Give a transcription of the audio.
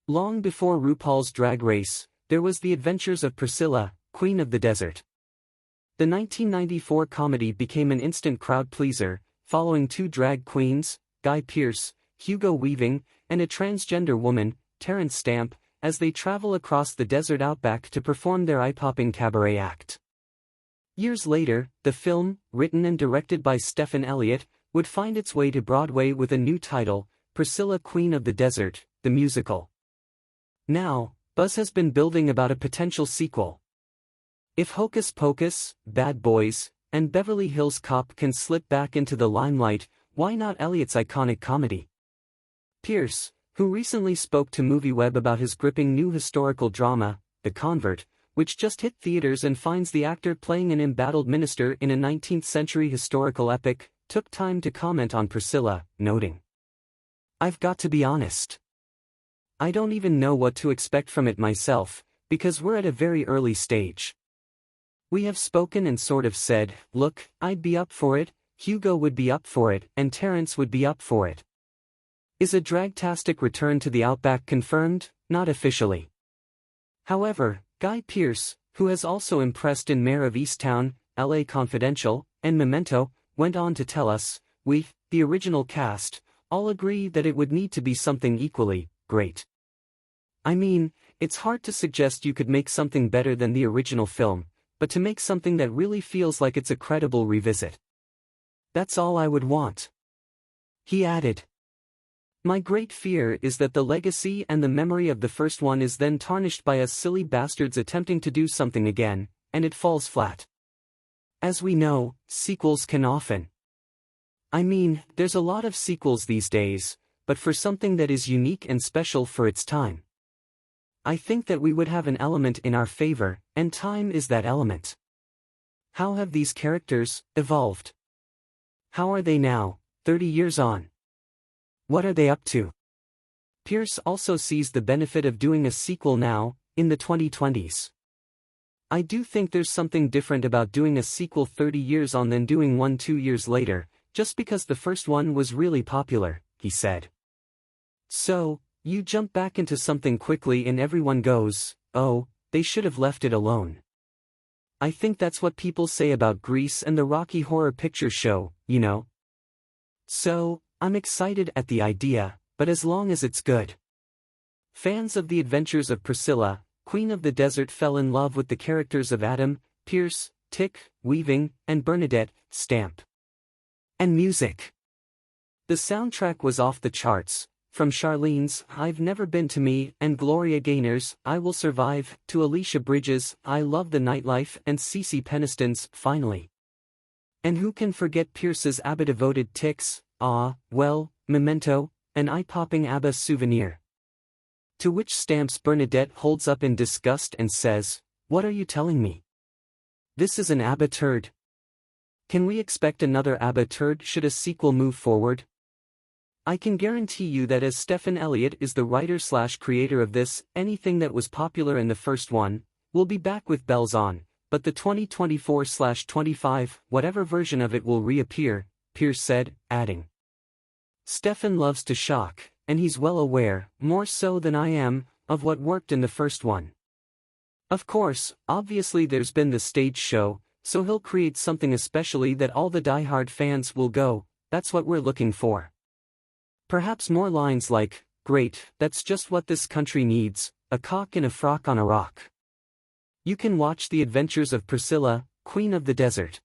Long before RuPaul's Drag Race, there was The Adventures of Priscilla, Queen of the Desert. The 1994 comedy became an instant crowd-pleaser, following two drag queens, Pearce, Hugo Weaving, and a transgender woman, Terrence Stamp, as they travel across the desert outback to perform their eye-popping cabaret act. Years later, the film, written and directed by Stephen Elliott, would find its way to Broadway with a new title, Priscilla, Queen of the Desert, the musical. Now, buzz has been building about a potential sequel. If Hocus Pocus, Bad Boys, and Beverly Hills Cop can slip back into the limelight, why not Elliott's iconic comedy? Pearce, who recently spoke to MovieWeb about his gripping new historical drama, The Convert, which just hit theaters and finds the actor playing an embattled minister in a 19th-century historical epic, took time to comment on Priscilla, noting, "I've got to be honest. I don't even know what to expect from it myself, because we're at a very early stage. We have spoken and sort of said, look, I'd be up for it, Hugo would be up for it, and Terrence would be up for it. Is a dragtastic return to the Outback confirmed? Not officially. However, Pearce, who has also impressed in Mayor of Easttown, LA Confidential, and Memento, went on to tell us, we, the original cast, all agree that it would need to be something equally great. I mean, it's hard to suggest you could make something better than the original film, but to make something that really feels like it's a credible revisit. That's all I would want." He added, "My great fear is that the legacy and the memory of the first one is then tarnished by us silly bastards attempting to do something again, and it falls flat. As we know, sequels can often. I mean, there's a lot of sequels these days, but for something that is unique and special for its time. I think that we would have an element in our favor, and time is that element. How have these characters evolved? How are they now, 30 years on? What are they up to?" Pearce also sees the benefit of doing a sequel now, in the 2020s. "I do think there's something different about doing a sequel 30 years on than doing one 2 years later, just because the first one was really popular," he said. "So, you jump back into something quickly and everyone goes, oh, they should have left it alone. I think that's what people say about Grease and the Rocky Horror Picture Show, you know. So, I'm excited at the idea, but as long as it's good." Fans of The Adventures of Priscilla, Queen of the Desert fell in love with the characters of Adam, Pearce, Tick, Weaving, and Bernadette, Stamp. And music. The soundtrack was off the charts, from Charlene's I've Never Been to Me and Gloria Gaynor's I Will Survive to Alicia Bridges' I Love the Nightlife and Cece Peniston's Finally. And who can forget Pearce's ABBA-devoted Ticks, Ah, Well, Memento, an eye-popping ABBA souvenir. To which Stamp's Bernadette holds up in disgust and says, "What are you telling me? This is an ABBA turd. Can we expect another ABBA turd should a sequel move forward?" I can guarantee you that as Stephen Elliott is the writer/creator of this, anything that was popular in the first one, will be back with bells on, but the 2024/25, whatever version of it will reappear, Pearce said, adding, "Stephen loves to shock, and he's well aware, more so than I am, of what worked in the first one. Of course, obviously there's been the stage show, so he'll create something especially that all the die-hard fans will go, that's what we're looking for. Perhaps more lines like, great, that's just what this country needs, a cock in a frock on a rock. You can watch The Adventures of Priscilla, Queen of the Desert.